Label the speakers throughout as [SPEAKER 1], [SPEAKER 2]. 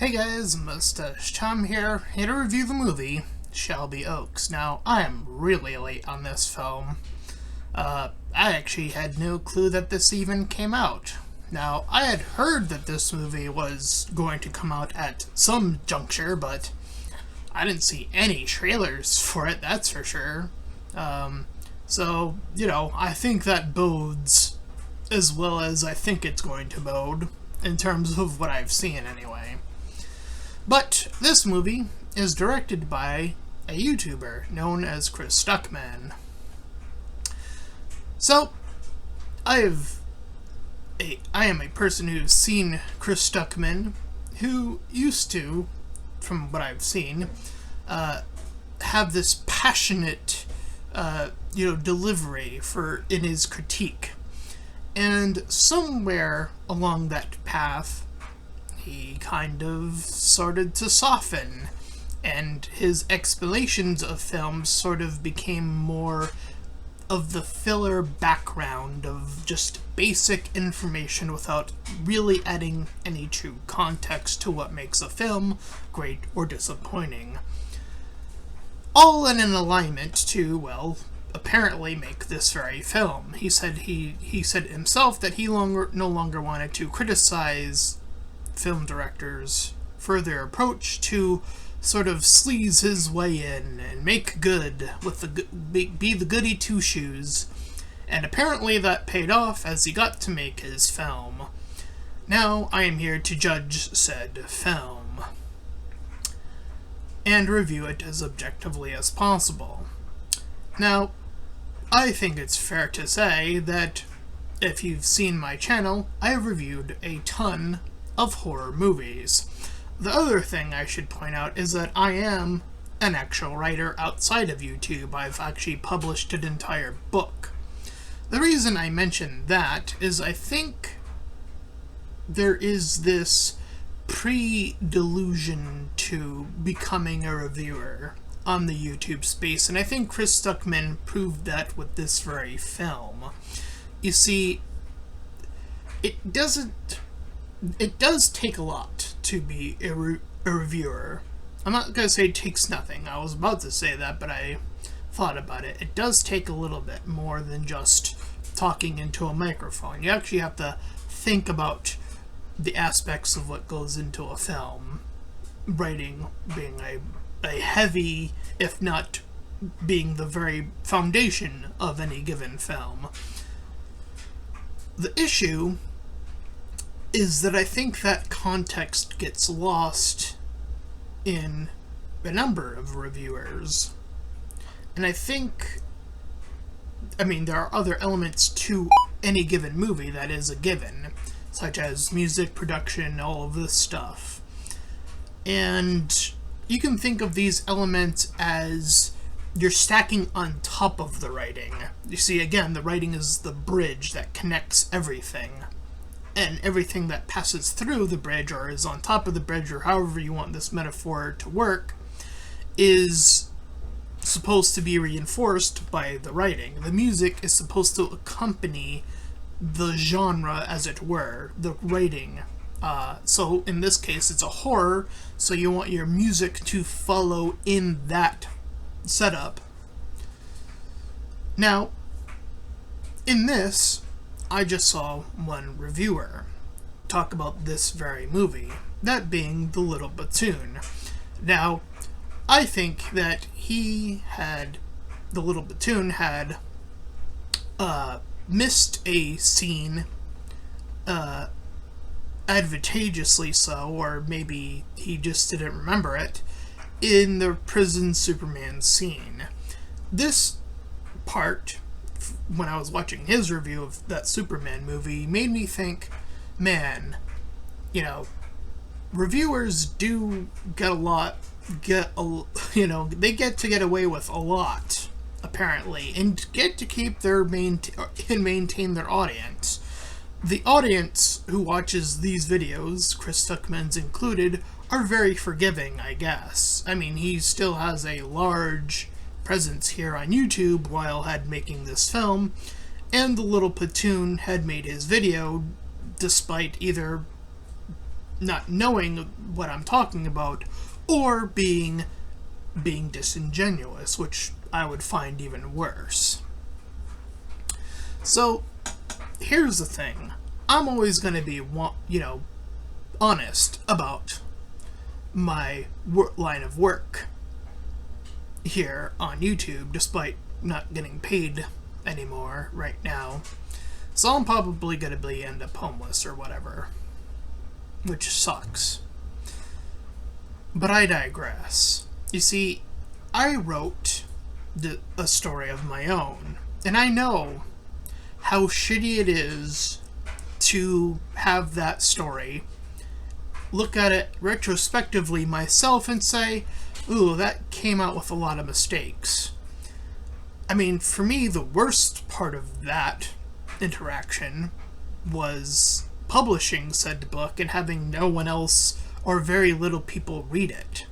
[SPEAKER 1] Hey guys, Mustached Tom here to review the movie Shelby Oaks. Now, I am really late on this film. I actually had no clue that this even came out. Now, I had heard that this movie was going to come out at some juncture, but I didn't see any trailers for it, that's for sure. So, I think that bodes as well as I think it's going to bode, in terms of what I've seen anyway. But this movie is directed by a YouTuber known as Stuckmann. So, I am a person who's seen Stuckmann, who used to, from what I've seen, have this passionate, delivery in his critique. And somewhere along that path, he kind of started to soften, and his explanations of films sort of became more of the filler background of just basic information without really adding any true context to what makes a film great or disappointing. All in an alignment to, apparently make this very film. He said himself that he no longer wanted to criticize film directors for their approach to sort of sleaze his way in and make good with be the goody two-shoes, and apparently that paid off as he got to make his film. Now I am here to judge said film and review it as objectively as possible. Now, I think it's fair to say that if you've seen my channel, I have reviewed a ton of horror movies. The other thing I should point out is that I am an actual writer outside of YouTube. I've actually published an entire book. The reason I mention that is I think there is this pre-delusion to becoming a reviewer on the YouTube space, and I think Stuckmann proved that with this very film. You see, it does take a lot to be a reviewer. I'm not going to say it takes nothing. I was about to say that, but I thought about it. It does take a little bit more than just talking into a microphone. You actually have to think about the aspects of what goes into a film. Writing being a heavy, if not being the very foundation of any given film. The issue is that I think that context gets lost in a number of reviewers. And I think, there are other elements to any given movie that is a given, such as music, production, all of this stuff. And you can think of these elements as you're stacking on top of the writing. You see, again, the writing is the bridge that connects everything. And everything that passes through the bridge, or is on top of the bridge, or however you want this metaphor to work, is supposed to be reinforced by the writing. The music is supposed to accompany the genre, as it were, the writing. So in this case, it's a horror, so you want your music to follow in that setup. Now, in this, I just saw one reviewer talk about this very movie, that being The Little Platoon. Now, I think that The Little Platoon had missed a scene, advantageously so, or maybe he just didn't remember it, in the prison Superman scene. This part, when I was watching his review of that Superman movie, made me think, man, reviewers do they get to get away with a lot, apparently, and get to keep maintain their audience. The audience who watches these videos, Stuckmann's included, are very forgiving, I guess. He still has a large presence here on YouTube while making this film, and The Little Platoon had made his video despite either not knowing what I'm talking about, or being disingenuous, which I would find even worse. So, here's the thing. I'm always going to be, honest about my line of work here on YouTube, despite not getting paid anymore right now. So I'm probably going to end up homeless or whatever, which sucks. But I digress. You see, I wrote a story of my own, and I know how shitty it is to have that story, look at it retrospectively myself and say, ooh, that came out with a lot of mistakes. I mean, for me, the worst part of that interaction was publishing said book and having no one else or very little people read it.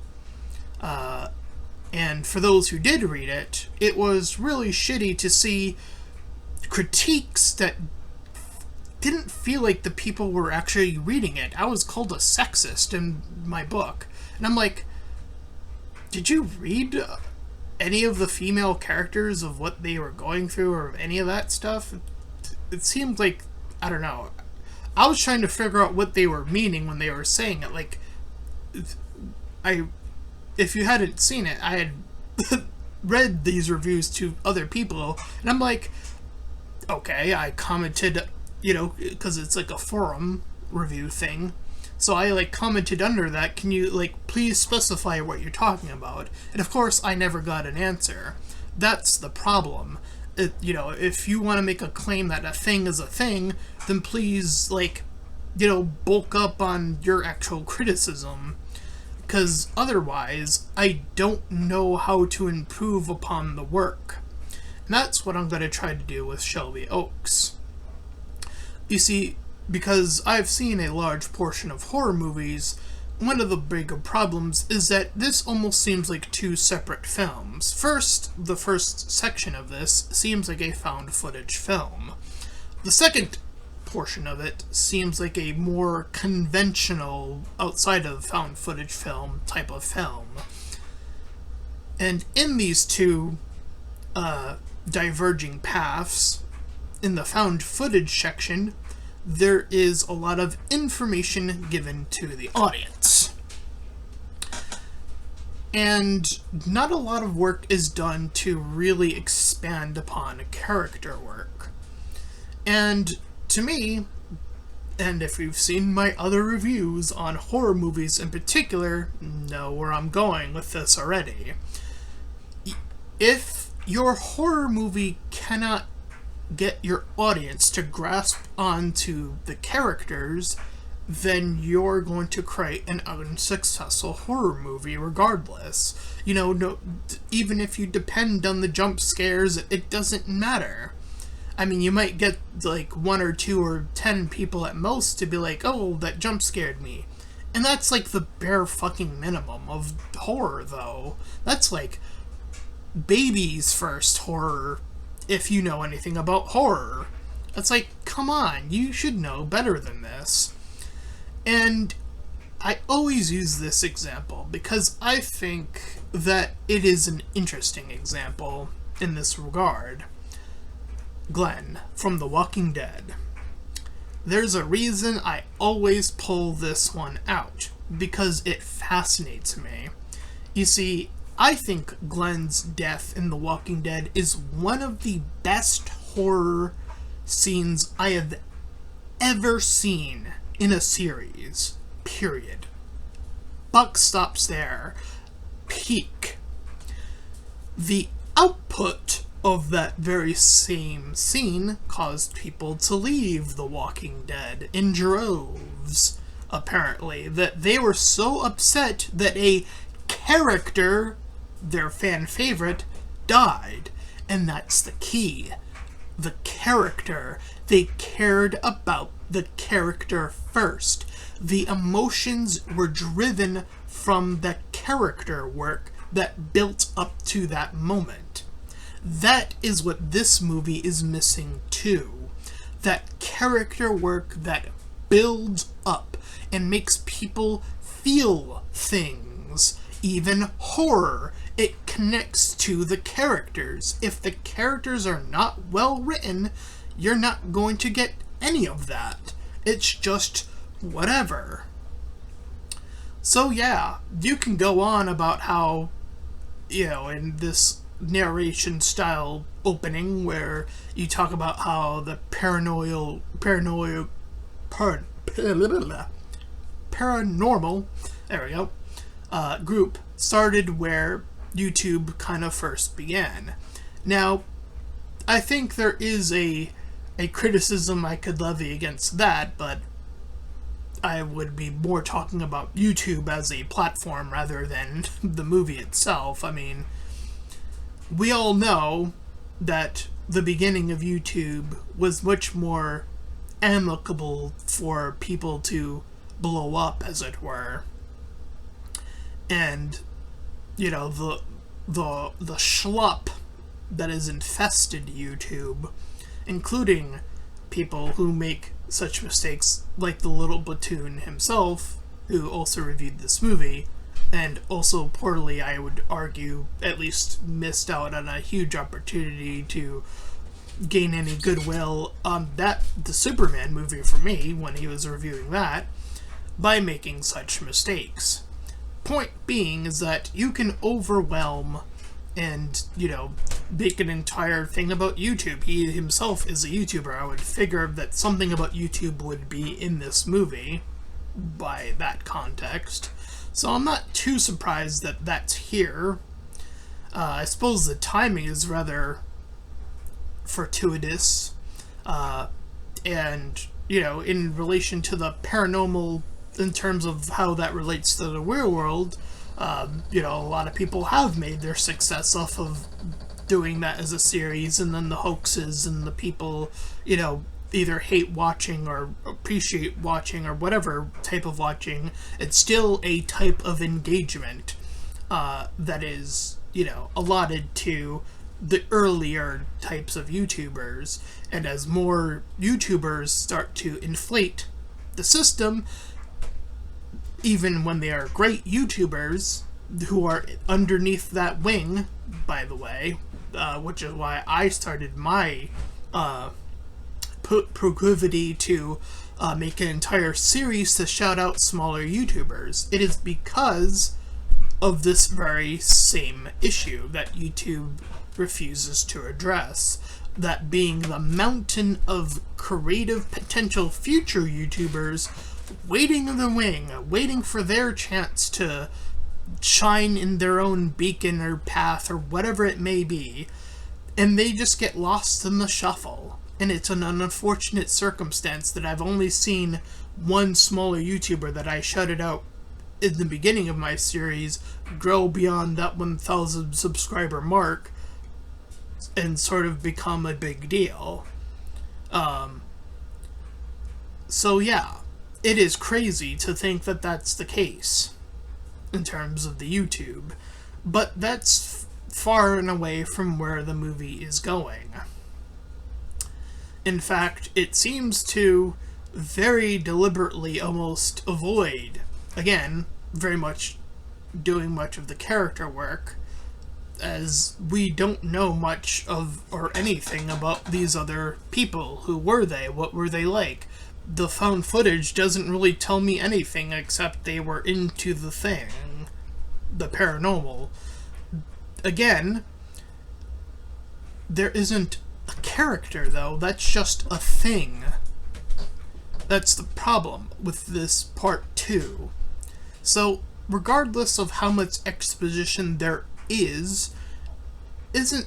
[SPEAKER 1] And for those who did read it, it was really shitty to see critiques that didn't feel like the people were actually reading it. I was called a sexist in my book. And I'm like, did you read any of the female characters of what they were going through or any of that stuff? It seemed like, I don't know. I was trying to figure out what they were meaning when they were saying it. Like, if you hadn't seen it, I had read these reviews to other people, and I'm like, okay, I commented, because it's like a forum review thing, so I commented under that, can you please specify what you're talking about? And of course I never got an answer. That's the problem. If you want to make a claim that a thing is a thing, then please bulk up on your actual criticism, because otherwise I don't know how to improve upon the work. And that's what I'm going to try to do with Shelby Oaks. You see, because I've seen a large portion of horror movies, one of the bigger problems is that this almost seems like two separate films. First, the first section of this seems like a found footage film. The second portion of it seems like a more conventional, outside of found footage film type of film. And in these two diverging paths, in the found footage section, there is a lot of information given to the audience. And not a lot of work is done to really expand upon character work. And to me, and if you've seen my other reviews on horror movies in particular, know where I'm going with this already. If your horror movie cannot get your audience to grasp onto the characters, then you're going to create an unsuccessful horror movie regardless. No, even if you depend on the jump scares, it doesn't matter. I mean, you might get 1 or 2 or 10 people at most to be like, oh, that jump scared me. And that's the bare fucking minimum of horror, though. That's baby's first horror, if you know anything about horror. It's come on, you should know better than this. And I always use this example because I think that it is an interesting example in this regard. Glenn from The Walking Dead. There's a reason I always pull this one out, because it fascinates me. You see, I think Glenn's death in The Walking Dead is one of the best horror scenes I have ever seen in a series. Period. Buck stops there. Peak. The output of that very same scene caused people to leave The Walking Dead in droves, apparently. That they were so upset that a character, their fan favorite, died. And that's the key. The character. They cared about the character first. The emotions were driven from the character work that built up to that moment. That is what this movie is missing too. That character work that builds up, and makes people feel things, even horror. It connects to the characters. If the characters are not well written, you're not going to get any of that. It's just whatever. So yeah, you can go on about how, in this narration style opening where you talk about how the paranormal, there we go, group started where YouTube kind of first began. Now, I think there is a criticism I could levy against that, but I would be more talking about YouTube as a platform rather than the movie itself. I mean, we all know that the beginning of YouTube was much more amicable for people to blow up, as it were. And, the schlup that has infested YouTube, including people who make such mistakes like the Little Platoon himself, who also reviewed this movie, and also poorly, I would argue, at least missed out on a huge opportunity to gain any goodwill on the Superman movie for me when he was reviewing that, by making such mistakes. Point being is that you can overwhelm and, make an entire thing about YouTube. He himself is a YouTuber. I would figure that something about YouTube would be in this movie by that context. So I'm not too surprised that that's here. I suppose the timing is rather fortuitous. And, in relation to the paranormal, in terms of how that relates to the real world, a lot of people have made their success off of doing that as a series, and then the hoaxes and the people, either hate watching or appreciate watching or whatever type of watching. It's still a type of engagement that is, allotted to the earlier types of YouTubers. And as more YouTubers start to inflate the system, even when they are great YouTubers who are underneath that wing, by the way, which is why I started my proclivity to make an entire series to shout out smaller YouTubers. It is because of this very same issue that YouTube refuses to address. That being the mountain of creative potential future YouTubers waiting in the wing, waiting for their chance to shine in their own beacon or path or whatever it may be, and they just get lost in the shuffle. And it's an unfortunate circumstance that I've only seen one smaller YouTuber that I shouted out in the beginning of my series grow beyond that 1,000 subscriber mark and sort of become a big deal. So yeah, it is crazy to think that that's the case in terms of the YouTube, but that's far and away from where the movie is going. In fact, it seems to very deliberately almost avoid, again, very much doing much of the character work, as we don't know much of or anything about these other people. Who were they? What were they like? The found footage doesn't really tell me anything except they were into the thing, the paranormal. Again, there isn't a character, though. That's just a thing. That's the problem with this part 2. So, regardless of how much exposition there isn't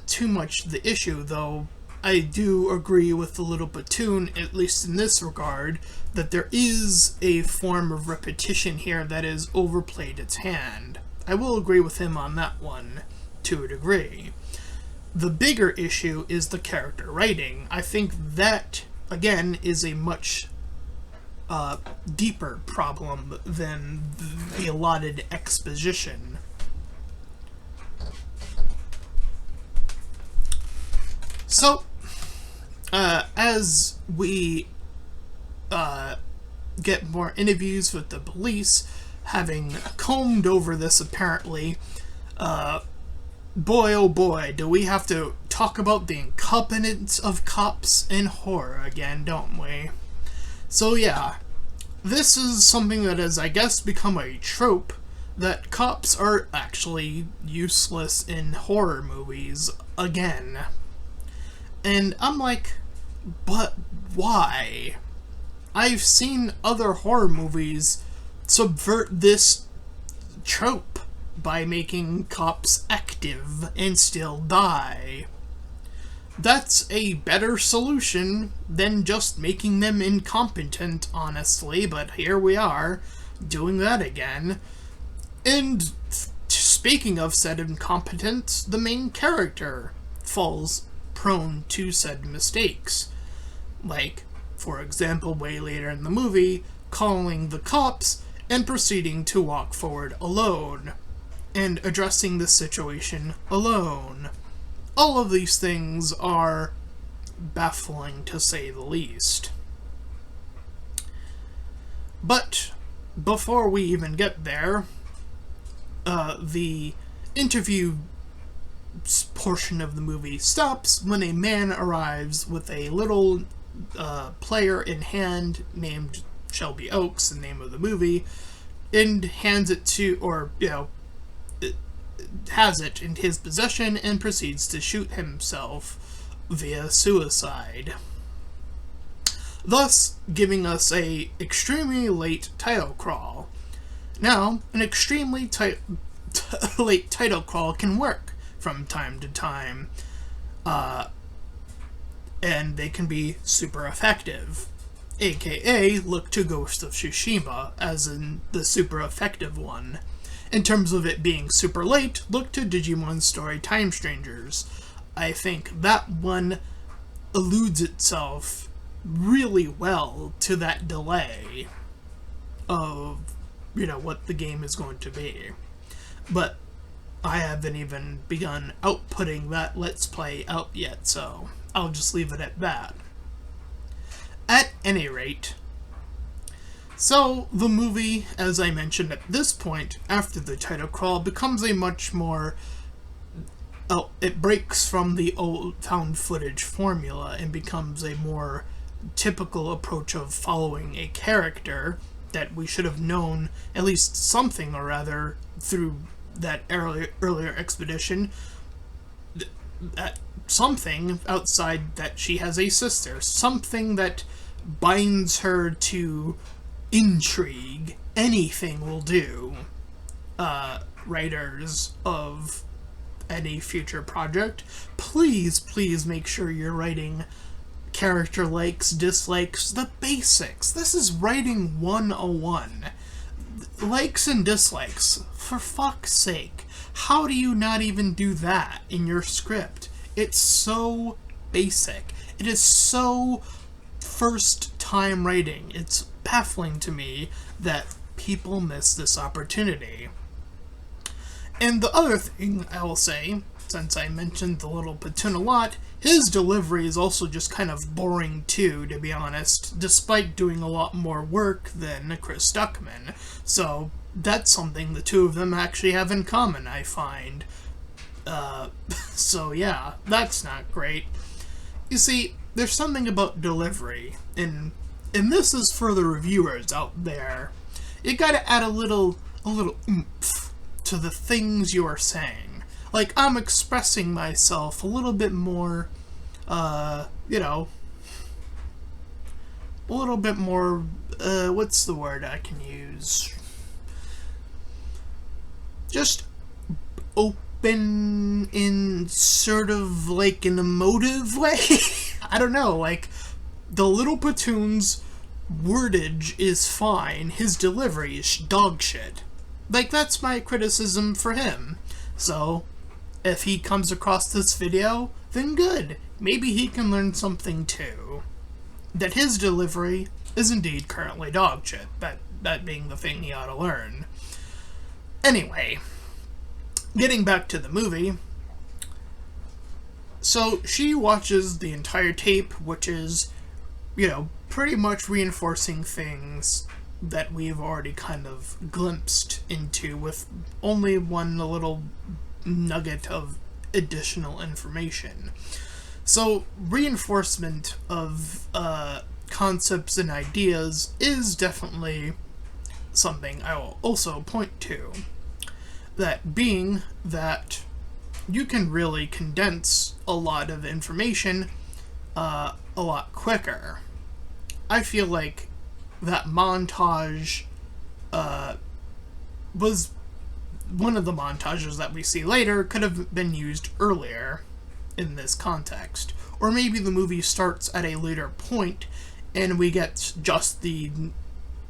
[SPEAKER 1] too much the issue, though I do agree with the Little Platoon, at least in this regard, that there is a form of repetition here that has overplayed its hand. I will agree with him on that one, to a degree. The bigger issue is the character writing. I think that, again, is a much deeper problem than the allotted exposition. So, as we get more interviews with the police, having combed over this apparently, boy oh boy, do we have to talk about the incompetence of cops in horror again, don't we? So yeah, this is something that has, I guess, become a trope, that cops are actually useless in horror movies again. And I'm like, but why? I've seen other horror movies subvert this trope by making cops active and still die. That's a better solution than just making them incompetent, honestly, but here we are, doing that again. And speaking of said incompetence, the main character falls prone to said mistakes. Like, for example, way later in the movie, calling the cops and proceeding to walk forward alone, and addressing the situation alone. All of these things are baffling, to say the least. But before we even get there, the interview portion of the movie stops when a man arrives with a little player in hand named Shelby Oaks, the name of the movie, and hands it to, or, has it in his possession and proceeds to shoot himself via suicide, thus giving us a extremely late title crawl. Now, an extremely late title crawl can work from time to time, and they can be super effective, aka look to Ghost of Tsushima as in the super effective one. In terms of it being super late, look to Digimon Story Time Strangers. I think that one alludes itself really well to that delay of, what the game is going to be. But I haven't even begun outputting that Let's Play out yet, so I'll just leave it at that. At any rate, so the movie, as I mentioned at this point, after the title crawl, becomes a much more... it breaks from the old found footage formula and becomes a more typical approach of following a character that we should have known at least something or other through that earlier expedition. Something outside that she has a sister. Something that binds her to intrigue. Anything will do. Writers of any future project, please make sure you're writing character likes, dislikes, the basics. This is writing 101. Likes and dislikes, for fuck's sake. How do you not even do that in your script? It's so basic. It is so first time writing. It's baffling to me that people miss this opportunity. And the other thing I will say, since I mentioned the little platoon a lot, his delivery is also just kind of boring too, to be honest, despite doing a lot more work than Chris Stuckmann. So that's something the two of them actually have in common, I find. So yeah, that's not great. You see, there's something about delivery, and this is for the reviewers out there. You gotta add a little oomph to the things you are saying. Like, I'm expressing myself a little bit more, a little bit more, what's the word I can use? Just open in sort of like an emotive way? I don't know, like, the little platoon's wordage is fine, his delivery is dog shit. Like, that's my criticism for him. So, if he comes across this video, then good. Maybe he can learn something too. That his delivery is indeed currently dog shit. That being the thing he ought to learn. Anyway, getting back to the movie. So, she watches the entire tape, which is pretty much reinforcing things that we've already kind of glimpsed into with only one little nugget of additional information. So, reinforcement of concepts and ideas is definitely something I will also point to. That being that you can really condense a lot of information a lot quicker. I feel like that montage was one of the montages that we see later could have been used earlier in this context. Or maybe the movie starts at a later point and we get just the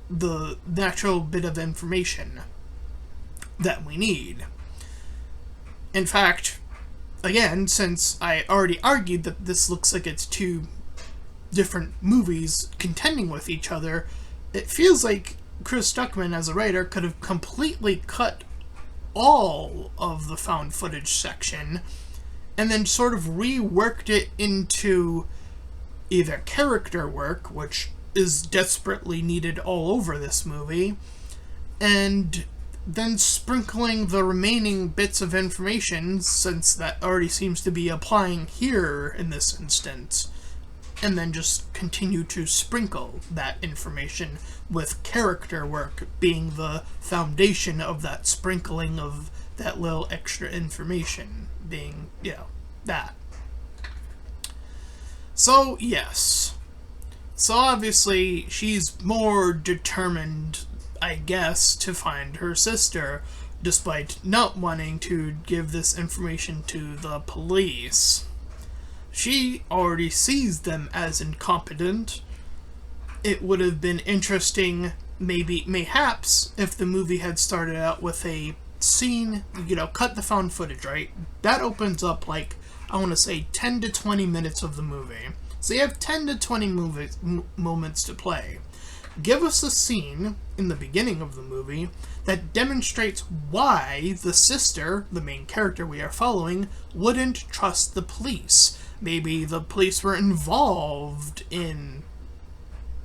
[SPEAKER 1] natural bit of information that we need. In fact, again, since I already argued that this looks like it's two different movies contending with each other, it feels like Chris Stuckmann as a writer could have completely cut all of the found footage section and then sort of reworked it into either character work, which is desperately needed all over this movie, and then sprinkling the remaining bits of information, since that already seems to be applying here in this instance, and then just continue to sprinkle that information with character work being the foundation of that sprinkling of that little extra information being, that. So, yes. So obviously, she's more determined, I guess, to find her sister, despite not wanting to give this information to the police. She already sees them as incompetent. It would have been interesting, mayhaps, if the movie had started out with a scene, cut the found footage, right? That opens up, I want to say 10 to 20 minutes of the movie. So you have 10 to 20 moments to play. Give us a scene in the beginning of the movie that demonstrates why the sister, the main character we are following, wouldn't trust the police. Maybe the police were involved in,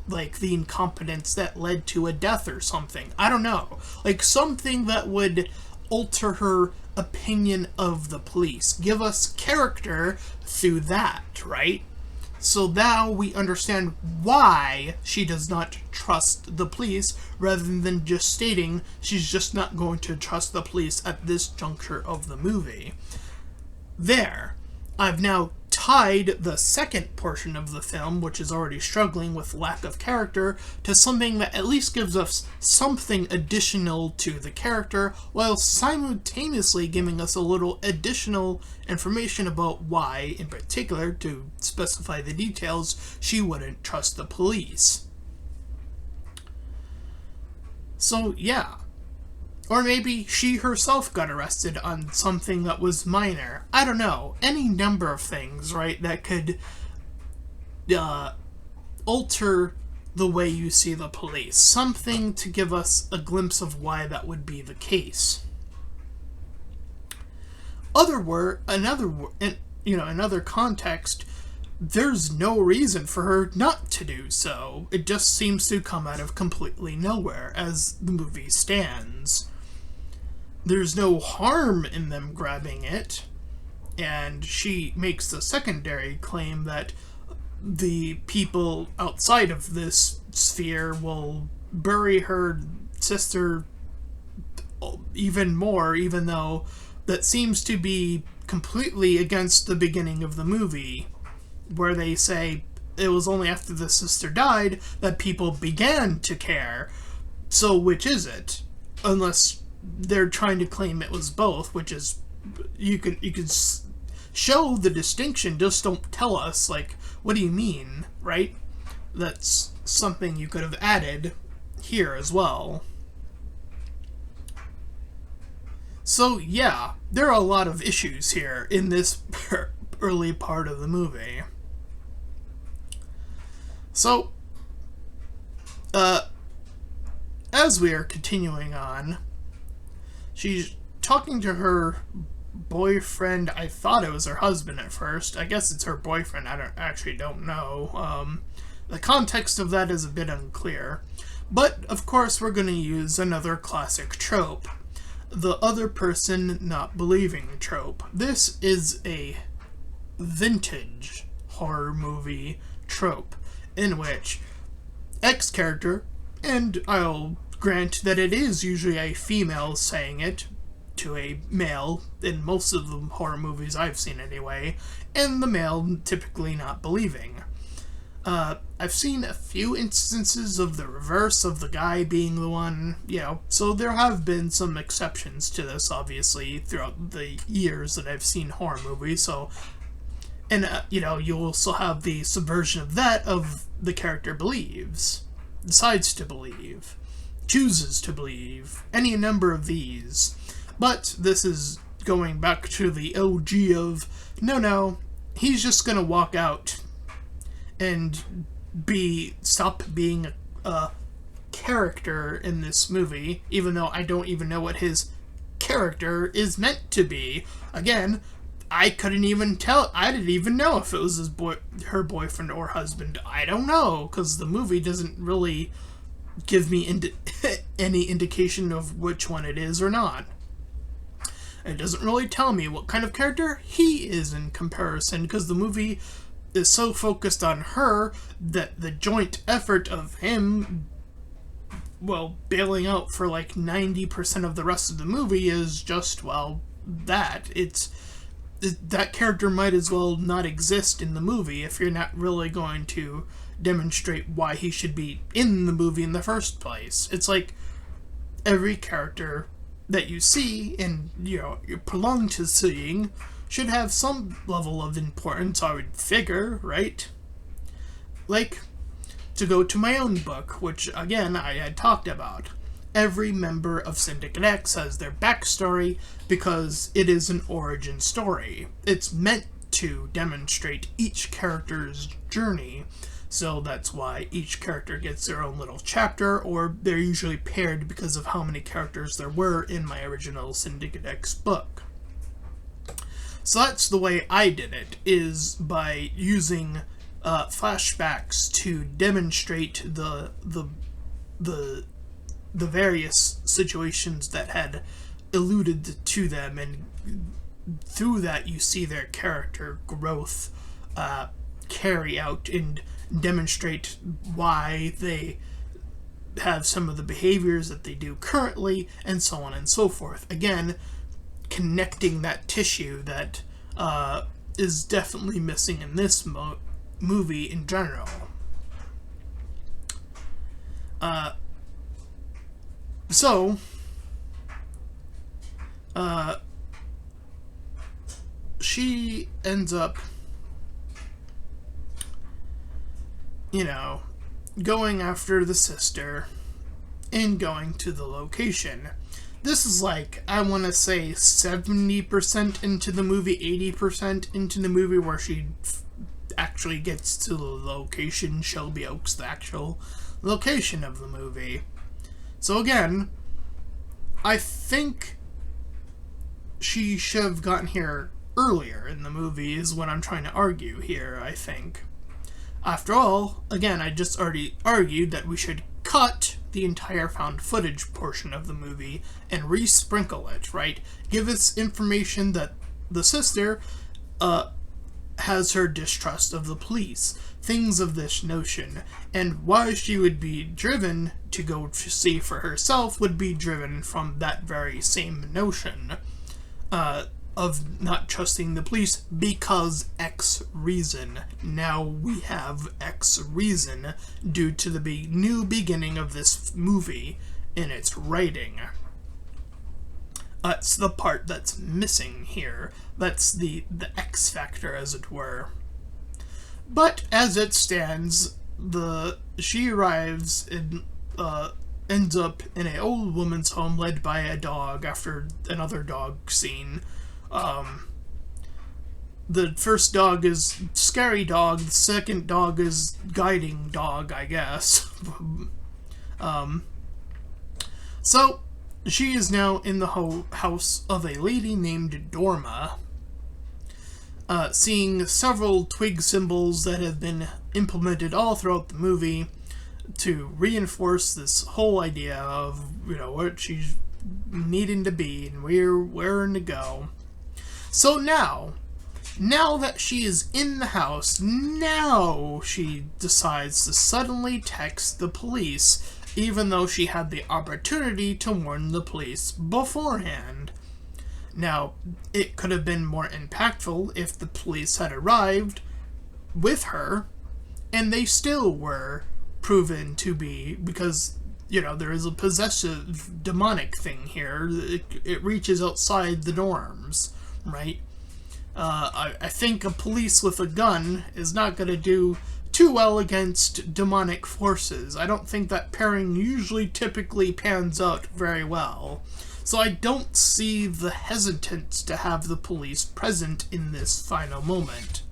[SPEAKER 1] the incompetence that led to a death or something. I don't know. Something that would alter her opinion of the police. Give us character through that, right? So now we understand why she does not trust the police, rather than just stating she's just not going to trust the police at this juncture of the movie. There. I've now tied the second portion of the film, which is already struggling with lack of character, to something that at least gives us something additional to the character, while simultaneously giving us a little additional information about why, in particular, to specify the details, she wouldn't trust the police. So, yeah. Or maybe she herself got arrested on something that was minor. I don't know. Any number of things, right, that could alter the way you see the police. Something to give us a glimpse of why that would be the case. Another context, there's no reason for her not to do so. It just seems to come out of completely nowhere as the movie stands. There's no harm in them grabbing it, and she makes the secondary claim that the people outside of this sphere will bury her sister even more, even though that seems to be completely against the beginning of the movie, where they say it was only after the sister died that people began to care. So which is it? Unless they're trying to claim it was both, which is, you could show the distinction, just don't tell us, what do you mean, right? That's something you could have added here as well. So yeah, there are a lot of issues here in this early part of the movie. So, as we are continuing on, she's talking to her boyfriend. I thought it was her husband at first. I guess it's her boyfriend. I don't know. The context of that is a bit unclear. But, of course, we're going to use another classic trope. The other person not believing trope. This is a vintage horror movie trope in which X character, and I'll grant that it is usually a female saying it to a male in most of the horror movies I've seen anyway, and the male typically not believing. I've seen a few instances of the reverse of the guy being the one, so there have been some exceptions to this, obviously, throughout the years that I've seen horror movies, and you also have the subversion of that of the character believes, decides to believe, chooses to believe, any number of these. But this is going back to the OG of, no, he's just gonna walk out and stop being a character in this movie, even though I don't even know what his character is meant to be. Again, I couldn't even tell. I didn't even know if it was her boyfriend or husband. I don't know, because the movie doesn't really give me any indication of which one it is or not. It doesn't really tell me what kind of character he is in comparison, because the movie is so focused on her that the joint effort of him, bailing out for like 90% of the rest of the movie is just, that. That character might as well not exist in the movie if you're not really going to demonstrate why he should be in the movie in the first place. It's like every character that you see and you're prolonged to seeing should have some level of importance, I would figure, right? Like, to go to my own book, which again I had talked about. Every member of Syndicate X has their backstory because it is an origin story. It's meant to demonstrate each character's journey, so that's why each character gets their own little chapter, or they're usually paired because of how many characters there were in my original Syndicate X book. So that's the way I did it, is by using flashbacks to demonstrate the various situations that had alluded to them, and through that you see their character growth carry out and demonstrate why they have some of the behaviors that they do currently, and so on and so forth. Again, connecting that tissue that is definitely missing in this movie in general. She ends up, going after the sister and going to the location. This is like, I want to say 70% into the movie, 80% into the movie, where she actually gets to the location, Shelby Oaks, the actual location of the movie. So again, I think she should have gotten here earlier in the movie is what I'm trying to argue here, I think. After all, again, I just already argued that we should cut the entire found footage portion of the movie and re-sprinkle it, right? Give us information that the sister has her distrust of the police, things of this notion, and why she would be driven to go to see for herself would be driven from that very same notion of not trusting the police because X reason. Now we have X reason due to the new beginning of this movie in its writing. It's the part that's missing here. That's the X factor, as it were. But as it stands, she arrives and ends up in an old woman's home led by a dog after another dog scene. The first dog is scary dog, the second dog is guiding dog, I guess. So, she is now in the house of a lady named Dorma. seeing several twig symbols that have been implemented all throughout the movie to reinforce this whole idea of, what she's needing to be and where to go. So now that she is in the house, now she decides to suddenly text the police, even though she had the opportunity to warn the police beforehand. Now, it could have been more impactful if the police had arrived with her, and they still were proven to be, because, there is a possessive demonic thing here. It reaches outside the norms, right? I think a police with a gun is not going to do too well against demonic forces. I don't think that pairing usually typically pans out very well. So I don't see the hesitance to have the police present in this final moment.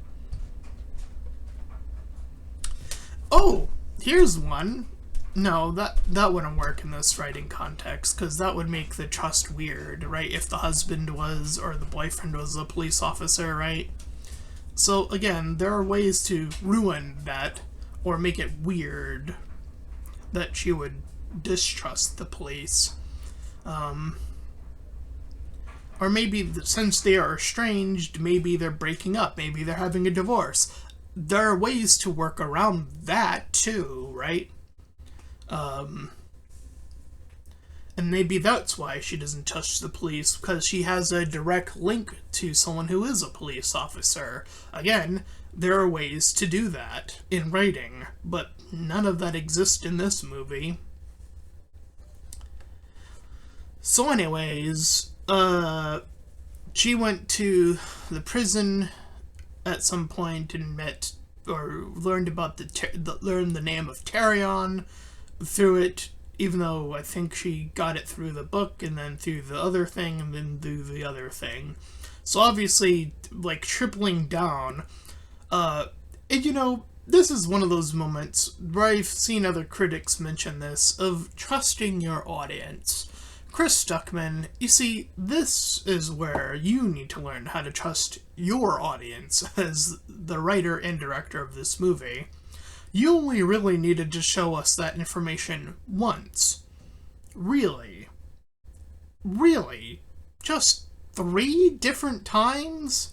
[SPEAKER 1] Oh, here's one. No, that wouldn't work in this writing context, because that would make the trust weird, right? If the husband was, or the boyfriend was a police officer, right? So again, there are ways to ruin that, or make it weird, that she would distrust the police. Or maybe since they are estranged, maybe they're breaking up, maybe they're having a divorce. There are ways to work around that too, right? And maybe that's why she doesn't touch the police, because she has a direct link to someone who is a police officer. Again, there are ways to do that in writing, but none of that exists in this movie. So anyways, she went to the prison at some point and met, or learned about learned the name of Tarion through it, even though I think she got it through the book, and then through the other thing, and then through the other thing. So obviously, tripling down, and this is one of those moments where I've seen other critics mention this, of trusting your audience. Chris Stuckmann, you see, this is where you need to learn how to trust your audience as the writer and director of this movie. You only really needed to show us that information once. Really? Really? Just 3 different times?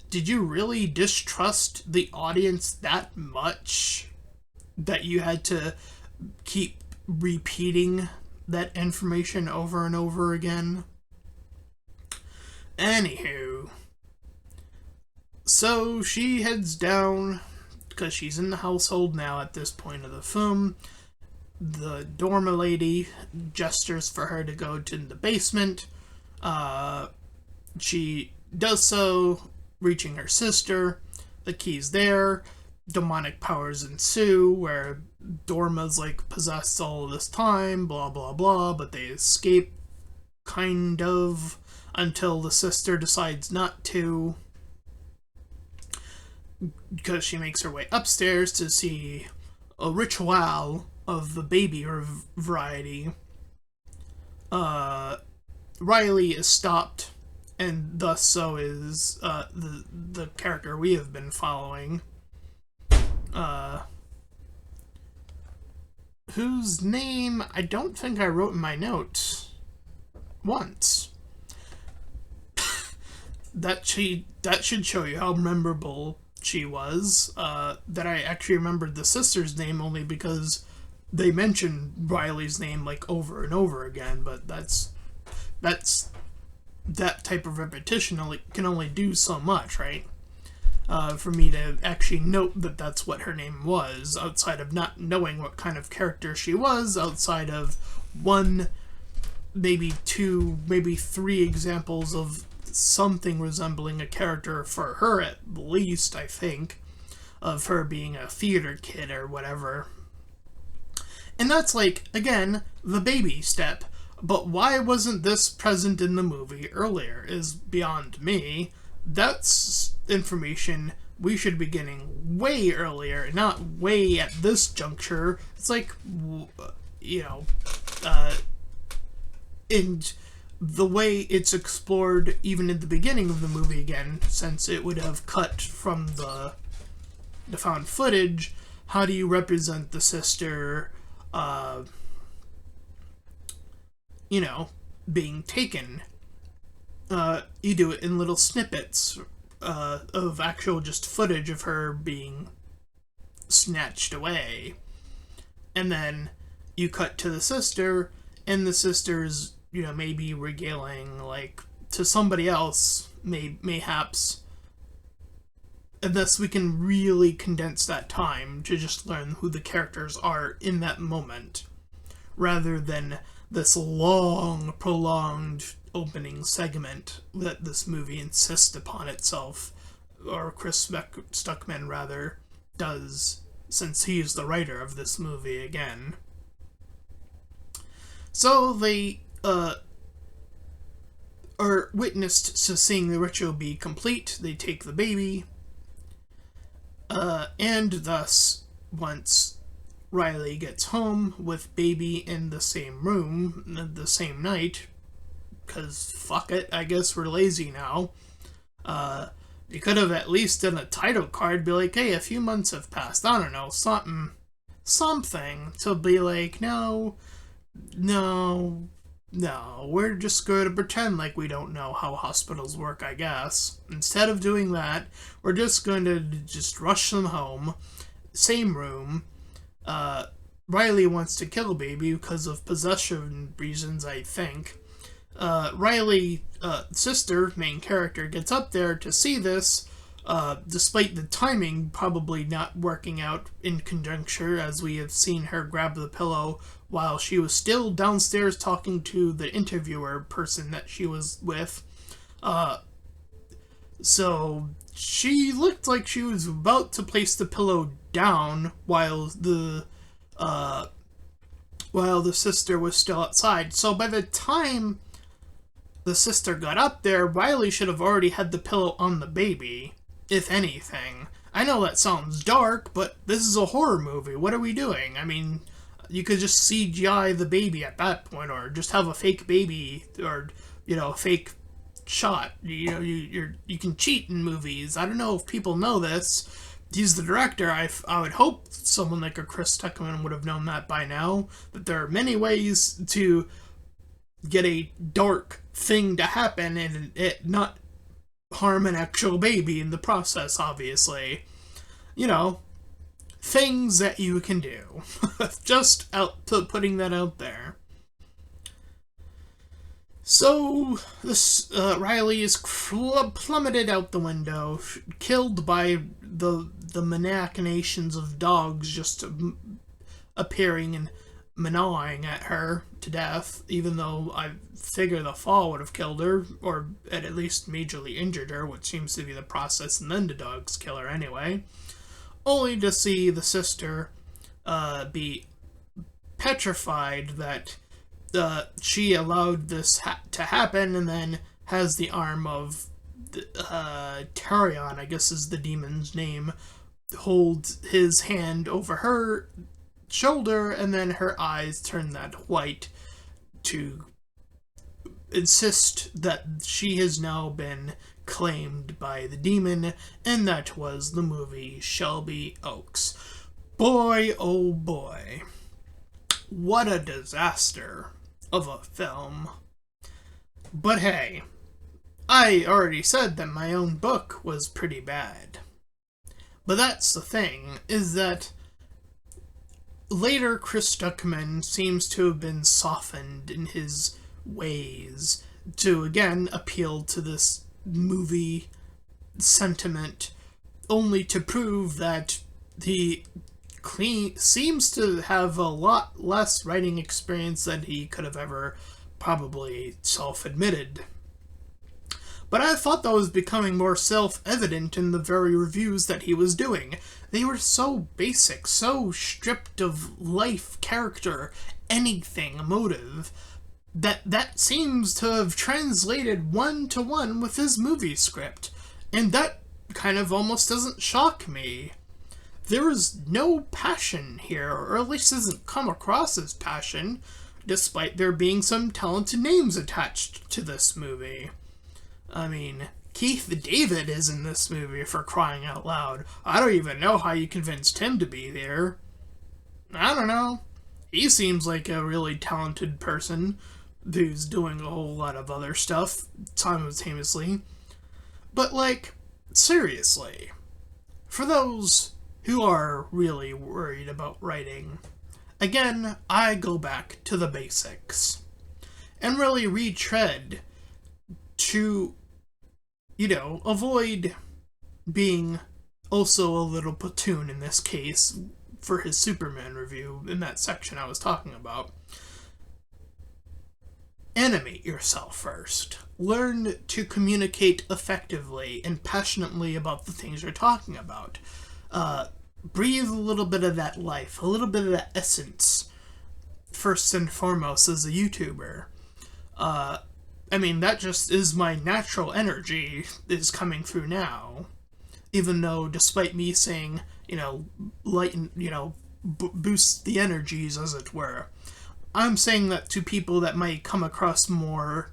[SPEAKER 1] Did you really distrust the audience that much that you had to keep repeating that information over and over again? Anywho, so she heads down, because she's in the household now at this point of the film. The dorma lady gestures for her to go to the basement. She does so, reaching her sister. The key's there. Demonic powers ensue, where Dorma's possessed all of this time, blah blah blah, but they escape, kind of, until the sister decides not to, because she makes her way upstairs to see a ritual of the baby variety. Riley is stopped, and thus so is the character we have been following. Whose name I don't think I wrote in my notes once. that should show you how memorable she was. That I actually remembered the sister's name only because they mentioned Riley's name over and over again, but that's that type of repetition can only do so much, right? For me to actually note that that's what her name was, outside of not knowing what kind of character she was, outside of 1, maybe 2, maybe 3 examples of something resembling a character for her, at least, I think, of her being a theater kid or whatever. And that's again, the baby step. But why wasn't this present in the movie earlier is beyond me. That's information we should be getting way earlier, not way at this juncture. It's the way it's explored even in the beginning of the movie again, since it would have cut from the found footage, how do you represent the sister, being taken? You do it in little snippets of actual just footage of her being snatched away. And then you cut to the sister, and the sister's, maybe regaling, to somebody else, mayhaps. And thus we can really condense that time to just learn who the characters are in that moment, rather than this long, prolonged opening segment that this movie insists upon itself, or Chris Stuckmann, rather, does, since he's the writer of this movie again. So they are witnessed to seeing the ritual be complete. They take the baby, and thus, once Riley gets home with baby in the same room the same night, because fuck it, I guess we're lazy now, you could have at least done a title card, be like, hey, a few months have passed, I don't know, something, to be like, no, we're just going to pretend like we don't know how hospitals work, I guess. Instead of doing that, we're just going to just rush them home. Same room. Riley wants to kill baby because of possession reasons, I think. Riley, sister, main character, gets up there to see this, despite the timing probably not working out in conjuncture, as we have seen her grab the pillow while she was still downstairs talking to the interviewer person that she was with. So she looked like she was about to place the pillow down while the sister was still outside. So by the time the sister got up there, Riley should have already had the pillow on the baby, if anything. I know that sounds dark, but this is a horror movie. What are we doing? I mean, you could just CGI the baby at that point, or just have a fake baby, or, a fake shot. You can cheat in movies. I don't know if people know this. He's the director. I would hope someone like a Chris Stuckmann would have known that by now, that there are many ways to get a dark thing to happen and it not harm an actual baby in the process, obviously. Things that you can do. Just putting that out there. So, this Riley is plummeted out the window, killed by the machinations of dogs just appearing and gnawing at her to death, even though I figure the fall would have killed her, or at least majorly injured her, which seems to be the process, and then the dogs kill her anyway. Only to see the sister be petrified that she allowed this to happen, and then has the arm of Tarion, I guess is the demon's name, hold his hand over her shoulder, and then her eyes turn that white to insist that she has now been claimed by the demon, and that was the movie Shelby Oaks. Boy, oh boy. What a disaster of a film. But hey, I already said that my own book was pretty bad. But that's the thing, is that later Chris Stuckmann seems to have been softened in his ways to, again, appeal to this movie sentiment, only to prove that he seems to have a lot less writing experience than he could have ever probably self-admitted. But I thought that was becoming more self-evident in the very reviews that he was doing. They were so basic, so stripped of life, character, anything, motive, that seems to have translated one-to-one with his movie script. And that kind of almost doesn't shock me. There is no passion here, or at least doesn't come across as passion. despite there being some talented names attached to this movie. I mean, Keith David is in this movie, for crying out loud. I don't even know how you convinced him to be there. I don't know. He seems like a really talented person who's doing a whole lot of other stuff simultaneously. But, like, seriously, for those who are really worried about writing, again, I go back to the basics and really retread to, avoid being also a little platoon in this case for his Superman review in that section I was talking about. Animate yourself first. Learn to communicate effectively and passionately about the things you're talking about. Breathe a little bit of that life, a little bit of that essence, first and foremost as a YouTuber. That just is my natural energy is coming through now. Even though, despite me saying, lighten, boost the energies, as it were, I'm saying that to people that might come across more,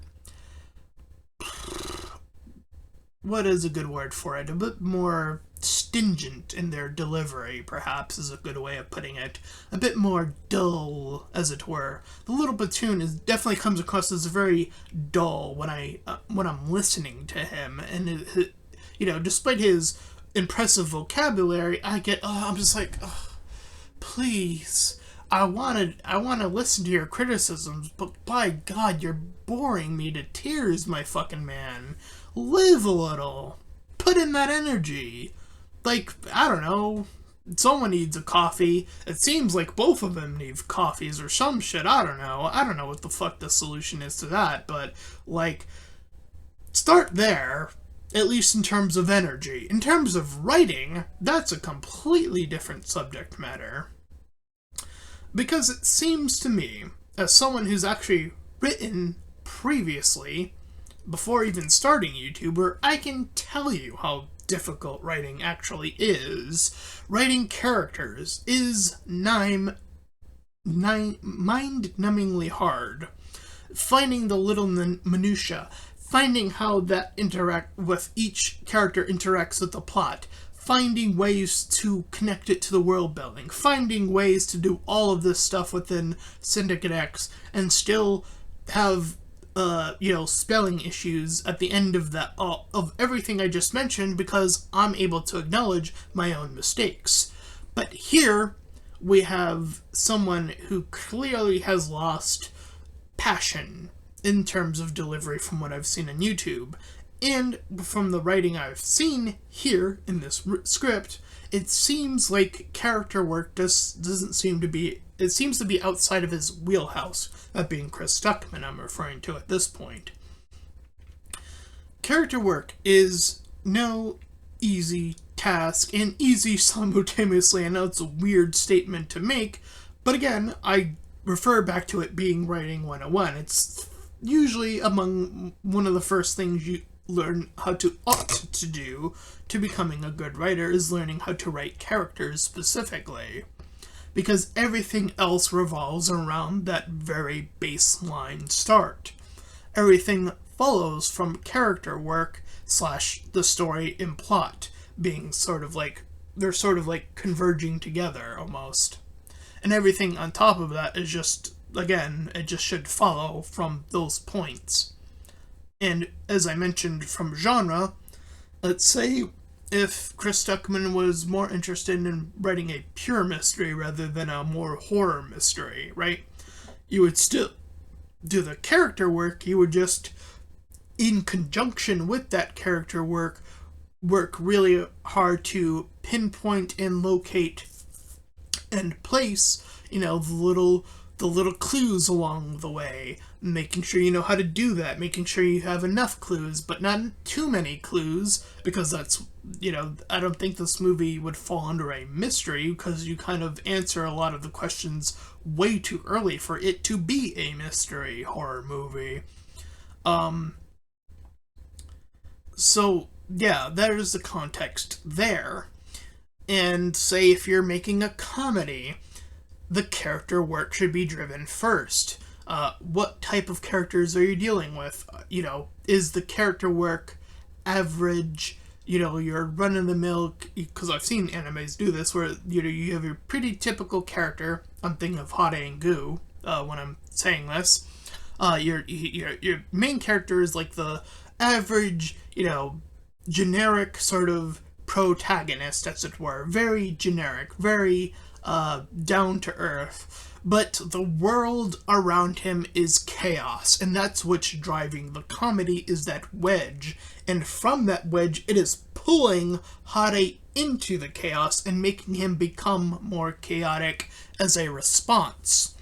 [SPEAKER 1] what is a good word for it? A bit more stingent in their delivery, perhaps, is a good way of putting it. A bit more dull, as it were. The little platoon definitely comes across as very dull when I'm listening to him, and despite his impressive vocabulary, I'm just like, please, I want to listen to your criticisms, but by God, you're boring me to tears, my fucking man. Live a little. Put in that energy. Like, I don't know, someone needs a coffee. It seems like both of them need coffees or some shit. I don't know what the fuck the solution is to that, but, like, start there, at least in terms of energy. In terms of writing, that's a completely different subject matter. Because it seems to me, as someone who's actually written previously, before even starting YouTuber, I can tell you how difficult writing actually is. Writing characters is mind-numbingly hard. Finding the little minutia, finding how that each character interacts with the plot, finding ways to connect it to the world building, finding ways to do all of this stuff within Syndicate X, and still have spelling issues at the end of that of everything I just mentioned, because I'm able to acknowledge my own mistakes. But here we have someone who clearly has lost passion in terms of delivery from what I've seen on YouTube. And from the writing I've seen here in this script, it seems like character work doesn't seem to be... It seems to be outside of his wheelhouse, that being Chris Stuckmann I'm referring to at this point. Character work is no easy task, and easy simultaneously. I know it's a weird statement to make, but again, I refer back to it being writing 101. It's usually among one of the first things you learn how to ought to do to becoming a good writer is learning how to write characters specifically, because everything else revolves around that very baseline start. Everything follows from character work / the story and plot being they're sort of like converging together almost, and everything on top of that is just, again, it just should follow from those points. And as I mentioned, from genre, let's say if Chris Stuckmann was more interested in writing a pure mystery rather than a more horror mystery, right? You would still do the character work. You would just, in conjunction with that character work really hard to pinpoint and locate and place, the little clues along the way, making sure you know how to do that, making sure you have enough clues, but not too many clues, because that's, I don't think this movie would fall under a mystery, because you kind of answer a lot of the questions way too early for it to be a mystery horror movie. So, yeah, there's the context there. And say if you're making a comedy, the character work should be driven first. What type of characters are you dealing with? Is the character work average? You're run-of-the-mill, because I've seen animes do this, where, you have your pretty typical character. I'm thinking of Hare and Gu, when I'm saying this. Your main character is like the average, generic sort of protagonist, as it were. Very generic, very down to earth. But the world around him is chaos, and that's what's driving the comedy, is that wedge. And from that wedge, it is pulling Hare into the chaos and making him become more chaotic as a response.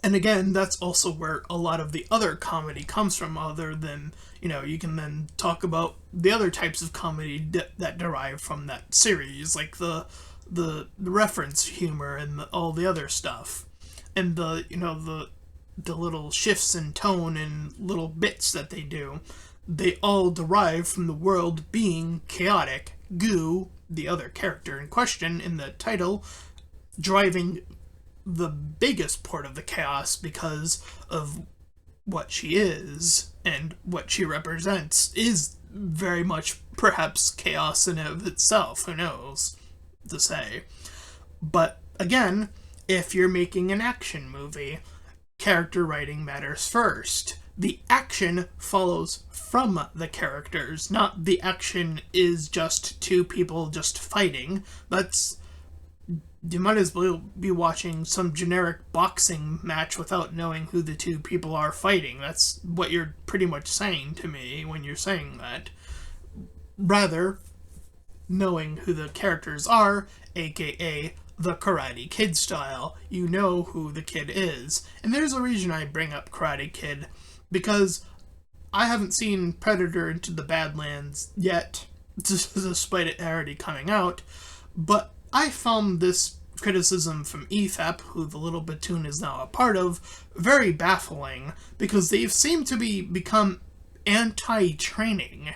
[SPEAKER 1] And again, that's also where a lot of the other comedy comes from, other than, you can then talk about the other types of comedy that derive from that series, like the reference humor and all the other stuff. And the little shifts in tone and little bits that they do, they all derive from the world being chaotic. Gu, the other character in question in the title, driving the biggest part of the chaos because of what she is and what she represents is very much perhaps chaos in and of itself. Who knows to say. But again, if you're making an action movie, character writing matters first. The action follows from the characters, not the action is just two people just fighting. You might as well be watching some generic boxing match without knowing who the two people are fighting. That's what you're pretty much saying to me when you're saying that. Rather, knowing who the characters are, aka the Karate Kid style, you know who the kid is. And there's a reason I bring up Karate Kid, because I haven't seen Predator Into the Badlands yet, despite it already coming out, but I found this criticism from EFAP, who the Little Platoon is now a part of, very baffling, because they seem to become anti-training,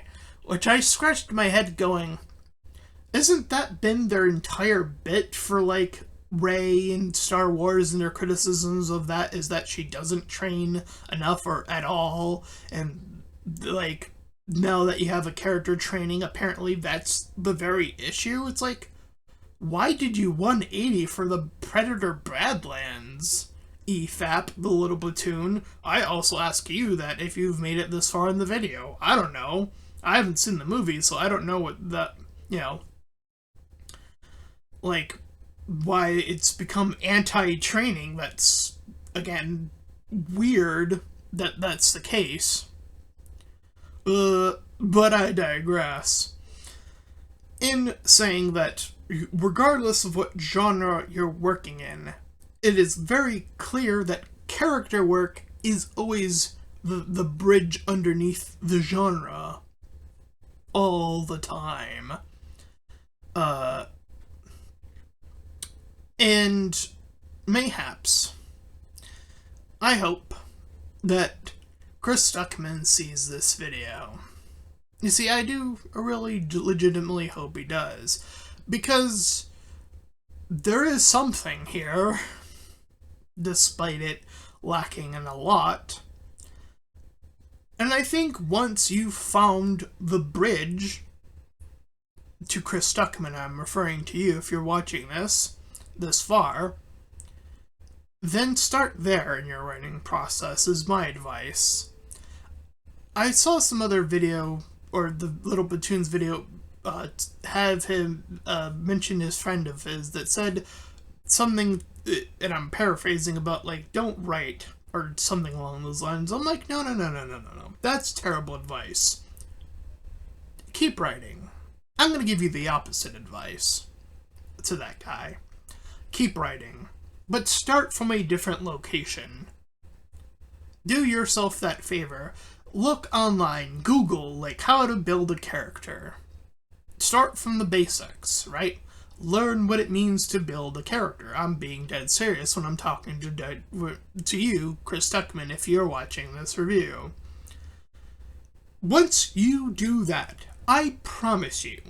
[SPEAKER 1] which I scratched my head going, isn't that been their entire bit for, like, Rey in Star Wars, and their criticisms of that is that she doesn't train enough or at all, and, like, now that you have a character training, apparently that's the very issue? It's like, why did you 180 for the Predator Badlands, EFAP, the Little Platoon? I also ask you that if you've made it this far in the video. I don't know. I haven't seen the movie, so I don't know what that, like, why it's become anti-training. That's, again, weird that that's the case. But I digress. In saying that, regardless of what genre you're working in, it is very clear that character work is always the bridge underneath the genre. All the time. And mayhaps, I hope that Chris Stuckmann sees this video. You see, I do really legitimately hope he does, because there is something here, despite it lacking in a lot. And I think once you've found the bridge to Chris Stuckmann, I'm referring to you if you're watching this far, then start there in your writing process, is my advice. I saw some other video, or the Little Platoon's video, have him mention his friend of his that said something, and I'm paraphrasing, about, like, don't write, or something along those lines. I'm like, no. That's terrible advice. Keep writing. I'm going to give you the opposite advice to that guy. Keep writing, but start from a different location. Do yourself that favor. Look online, Google, like, how to build a character. Start from the basics, right? Learn what it means to build a character. I'm being dead serious when I'm talking to you, Chris Stuckmann, if you're watching this review. Once you do that, I promise you,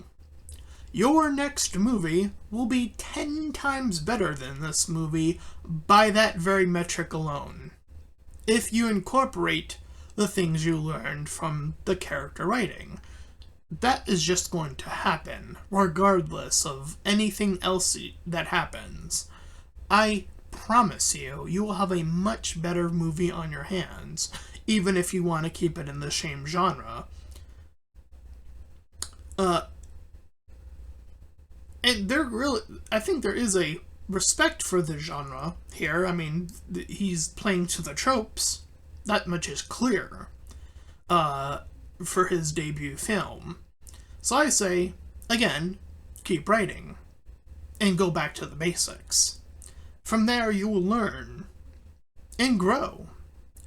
[SPEAKER 1] your next movie will be 10 times better than this movie by that very metric alone, if you incorporate the things you learned from the character writing. That is just going to happen, regardless of anything else that happens. I promise you, you will have a much better movie on your hands, even if you want to keep it in the same genre. And I think there is a respect for the genre here. I mean, he's playing to the tropes. That much is clear. For his debut film. So I say, again, keep writing. And go back to the basics. From there you will learn. And grow.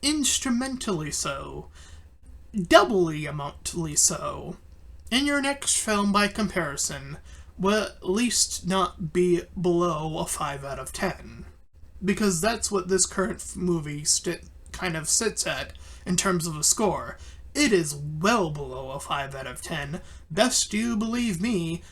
[SPEAKER 1] Instrumentally so. Doubly amountly so. And your next film, by comparison, will at least not be below a 5 out of 10. Because that's what this current movie kind of sits at in terms of a score. It is well below a 5 out of 10. Best you believe me.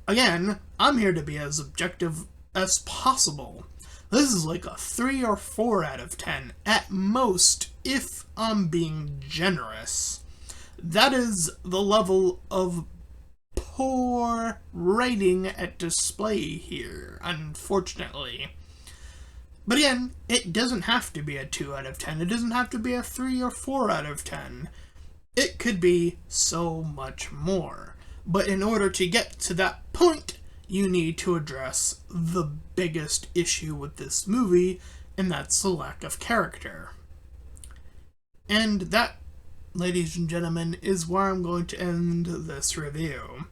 [SPEAKER 1] Again, I'm here to be as objective as possible. This is like a 3 or 4 out of 10 at most, if I'm being generous. That is the level of poor writing at display here, unfortunately. But again, it doesn't have to be a 2 out of 10. It doesn't have to be a 3 or 4 out of 10. It could be so much more. But in order to get to that point, you need to address the biggest issue with this movie, and that's the lack of character. And that, ladies and gentlemen, is where I'm going to end this review.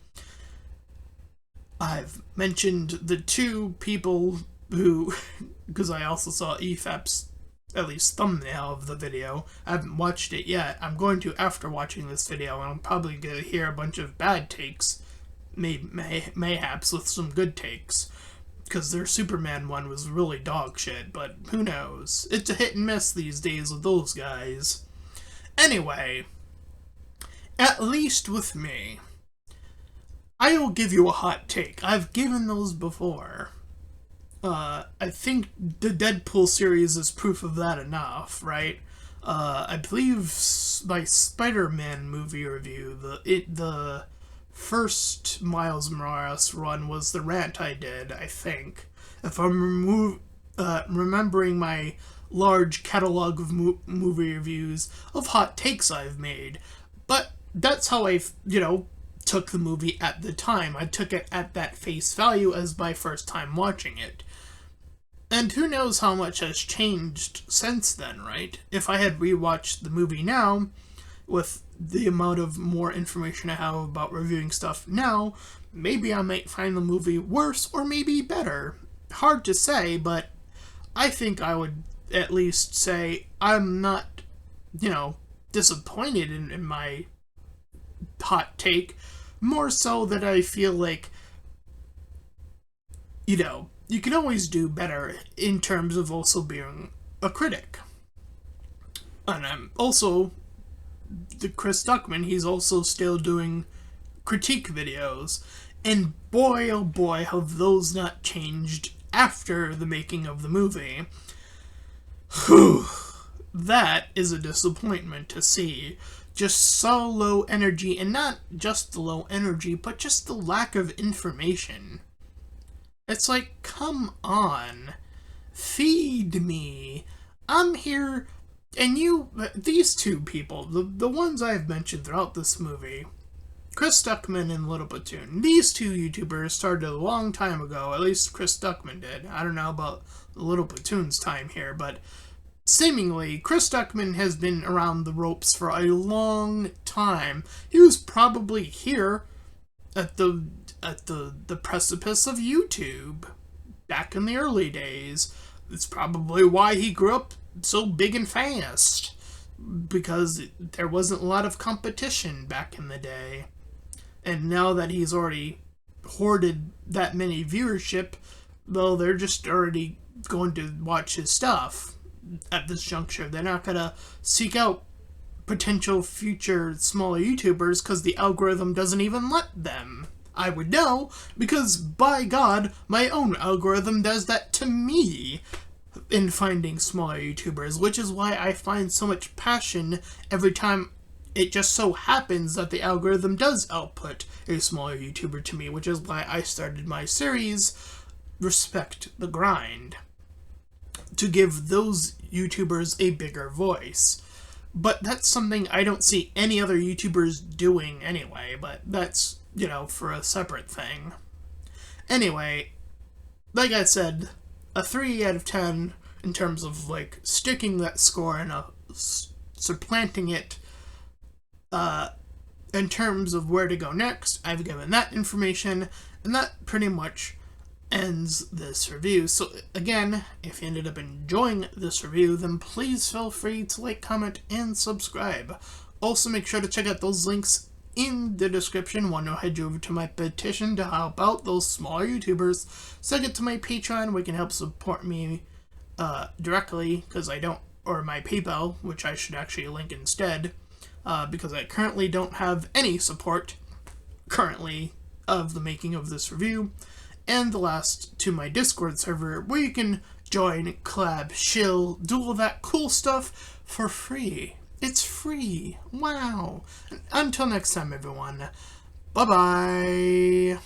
[SPEAKER 1] I've mentioned the two people who, because I also saw EFAP's at least thumbnail of the video. I haven't watched it yet. I'm going to after watching this video, and I'm probably going to hear a bunch of bad takes, mayhaps with some good takes, because their Superman one was really dog shit, but who knows? It's a hit and miss these days with those guys. Anyway, at least with me, I will give you a hot take. I've given those before. I think the Deadpool series is proof of that enough, right? I believe my Spider-Man movie review, the first Miles Morales run was the rant I did, I think. If I'm remembering my large catalog of movie reviews of hot takes I've made. But that's how I, took the movie at the time. I took it at that face value as my first time watching it. And who knows how much has changed since then, right? If I had rewatched the movie now, with the amount of more information I have about reviewing stuff now, maybe I might find the movie worse or maybe better. Hard to say, but I think I would at least say I'm not, disappointed in my hot take. More so that I feel like, you can always do better in terms of also being a critic. And I'm also, the Chris Stuckmann, he's also still doing critique videos. And boy, oh boy, have those not changed after the making of the movie. Whew. That is a disappointment to see. Just so low energy, and not just the low energy, but just the lack of information. It's like, come on, feed me. I'm here, and these two people, the ones I've mentioned throughout this movie, Chris Stuckmann and Little Platoon, these two YouTubers started a long time ago, at least Chris Stuckmann did. I don't know about Little Platoon's time here, but seemingly, Chris Stuckmann has been around the ropes for a long time. He was probably here at the precipice of YouTube back in the early days. It's probably why he grew up so big and fast, because there wasn't a lot of competition back in the day. And now that he's already hoarded that many viewership, well, they're just already going to watch his stuff at this juncture. They're not gonna seek out potential future smaller YouTubers because the algorithm doesn't even let them. I would know, because by God, my own algorithm does that to me in finding smaller YouTubers, which is why I find so much passion every time it just so happens that the algorithm does output a smaller YouTuber to me, which is why I started my series, Respect the Grind, to give those YouTubers a bigger voice. But that's something I don't see any other YouTubers doing anyway, but that's, for a separate thing. Anyway, like I said, a 3 out of 10 in terms of, sticking that score and supplanting it. In terms of where to go next, I've given that information, and that pretty much ends this review. So again, if you ended up enjoying this review, then please feel free to like, comment, and subscribe. Also, make sure to check out those links in the description. One will head you over to my petition to help out those smaller YouTubers. Second, to my Patreon, where you can help support me directly, because I don't, or my PayPal, which I should actually link instead, because I currently don't have any support currently of the making of this review. And the last, to my Discord server, where you can join, collab, shill, do all that cool stuff for free. It's free. Wow. Until next time, everyone. Bye-bye.